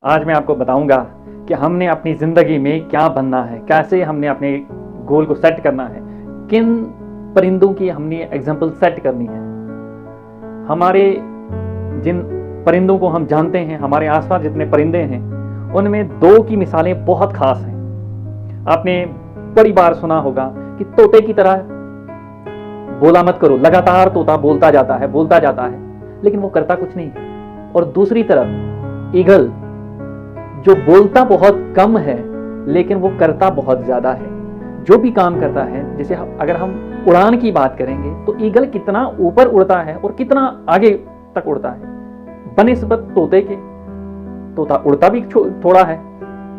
आज मैं आपको बताऊंगा कि हमने अपनी ज़िंदगी में क्या बनना है, कैसे हमने अपने गोल को सेट करना है, किन परिंदों की हमने एग्जाम्पल सेट करनी है। हमारे जिन परिंदों को हम जानते हैं, हमारे आसपास जितने परिंदे हैं, उनमें दो की मिसालें बहुत खास हैं। आपने बड़ी बार सुना होगा कि तोते की तरह बोला मत करो। लगातार तोता बोलता जाता है, लेकिन वो करता कुछ नहीं है। और दूसरी तरफ ईगल, जो बोलता बहुत कम है लेकिन वो करता बहुत ज्यादा है। जो भी काम करता है, जैसे अगर हम उड़ान की बात करेंगे तो ईगल कितना ऊपर उड़ता है और कितना आगे तक उड़ता है बनिस्बत तोते के। तोता उड़ता भी थोड़ा है,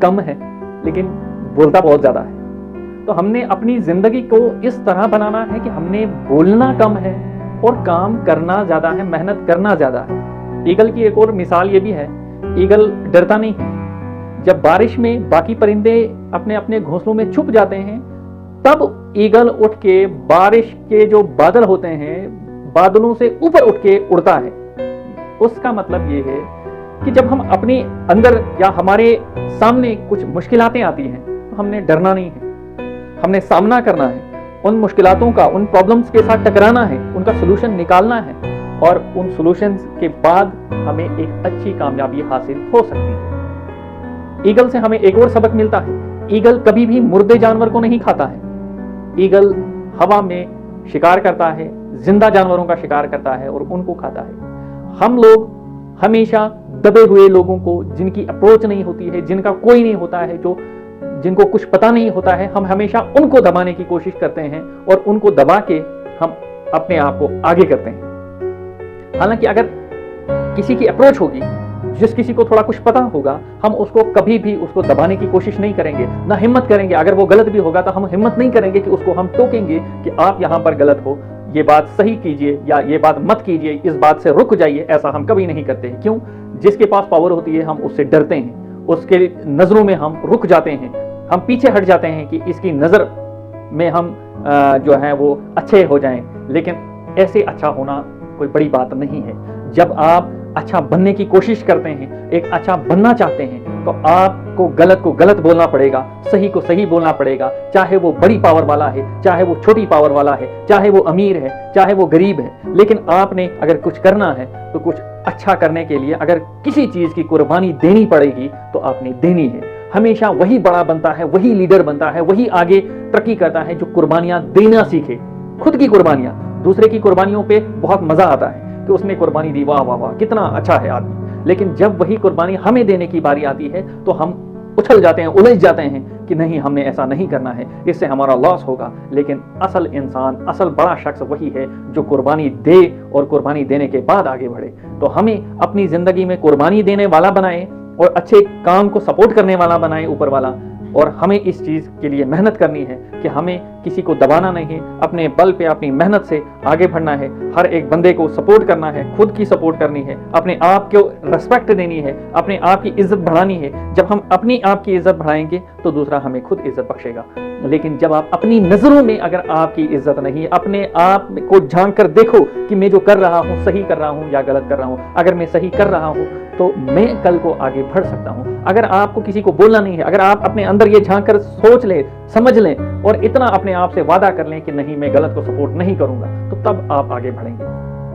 कम है, लेकिन बोलता बहुत ज्यादा है। तो हमने अपनी जिंदगी को इस तरह बनाना है कि हमने बोलना कम है और काम करना ज्यादा है, मेहनत करना ज्यादा है। ईगल की एक और मिसाल ये भी है, ईगल डरता नहीं है। जब बारिश में बाकी परिंदे अपने अपने घोंसलों में छुप जाते हैं, तब ईगल उठ के बारिश के जो बादल होते हैं, बादलों से ऊपर उठ के उड़ता है। उसका मतलब ये है कि जब हम अपने अंदर या हमारे सामने कुछ मुश्किलातें आती हैं, तो हमने डरना नहीं है, हमने सामना करना है। उन मुश्किलातों का, उन प्रॉब्लम्स के साथ टकराना है, उनका सोल्यूशन निकालना है, और उन सॉल्यूशंस के बाद हमें एक अच्छी कामयाबी हासिल हो सकती है। ईगल से हमें एक और सबक मिलता है, ईगल कभी भी मुर्दे जानवर को नहीं खाता है। ईगल हवा में शिकार करता है, जिंदा जानवरों का शिकार करता है और उनको खाता है। हम लोग हमेशा दबे हुए लोगों को, जिनकी अप्रोच नहीं होती है, जिनका कोई नहीं होता है, जिनको कुछ पता नहीं होता है, हम हमेशा उनको दबाने की कोशिश करते हैं और उनको दबा के हम अपने आप को आगे करते हैं। हालांकि अगर किसी की अप्रोच होगी, जिस किसी को थोड़ा कुछ पता होगा, हम उसको कभी भी उसको दबाने की कोशिश नहीं करेंगे, ना हिम्मत करेंगे। अगर वो गलत भी होगा तो हम हिम्मत नहीं करेंगे कि उसको हम टोकेंगे कि आप यहां पर गलत हो, ये बात सही कीजिए या ये बात मत कीजिए, इस बात से रुक जाइए। ऐसा हम कभी नहीं करते हैं। क्यों? जिसके पास पावर होती है हम उससे डरते हैं, उसके नजरों में हम रुक जाते हैं, हम पीछे हट जाते हैं कि इसकी नजर में हम जो है वो अच्छे हो जाएं। लेकिन ऐसे अच्छा होना कोई बड़ी बात नहीं है। जब आप अच्छा बनने की कोशिश करते हैं, एक अच्छा बनना चाहते हैं, तो आपको गलत को गलत बोलना पड़ेगा, सही को सही बोलना पड़ेगा। चाहे वो बड़ी पावर वाला है, चाहे वो छोटी पावर वाला है, चाहे वो अमीर है, चाहे वो गरीब है, लेकिन आपने अगर कुछ करना है तो कुछ अच्छा करने के लिए अगर किसी चीज की कुर्बानी देनी पड़ेगी तो आपने देनी है। हमेशा वही बड़ा बनता है, वही लीडर बनता है, वही आगे तरक्की करता है जो कुर्बानियां देना सीखे। खुद की कुर्बानियां, दूसरे की कुर्बानियों पे बहुत मजा आता है कि उसने कुर्बानी दी, वाह वाह वाह, कितना अच्छा है आदमी। लेकिन जब वही कुर्बानी हमें देने की बारी आती है तो हम उछल जाते हैं, उलझ जाते हैं कि नहीं, हमने ऐसा नहीं करना है, इससे हमारा लॉस होगा। लेकिन असल इंसान, असल बड़ा शख्स वही है जो कुर्बानी दे और कुर्बानी देने के बाद आगे बढ़े। तो हमें अपनी जिंदगी में कुर्बानी देने वाला बनाए और अच्छे काम को सपोर्ट करने वाला बनाए ऊपर वाला। और हमें इस चीज के लिए मेहनत करनी है कि हमें किसी को दबाना नहीं है, अपने बल पे अपनी मेहनत से आगे बढ़ना है। हर एक बंदे को सपोर्ट करना है, खुद की सपोर्ट करनी है, अपने आप को रिस्पेक्ट देनी है, अपने आप की इज्जत बढ़ानी है। जब हम अपनी आप की इज्जत बढ़ाएंगे तो दूसरा हमें खुद इज्जत बख्शेगा। लेकिन जब आप अपनी नजरों में अगर आपकी इज्जत नहीं है, अपने आप को झांक कर देखो कि मैं जो कर रहा हूँ सही कर रहा हूँ या गलत कर रहा हूँ। अगर मैं सही कर रहा हूँ तो मैं कल को आगे बढ़ सकता हूँ। अगर आपको किसी को बोलना नहीं है, अगर आप अपने अंदर ये झांक कर सोच लें, समझ लें और इतना अपने आप से वादा कर लें कि नहीं, मैं गलत को सपोर्ट नहीं करूंगा, तो तब आप आगे बढ़ेंगे।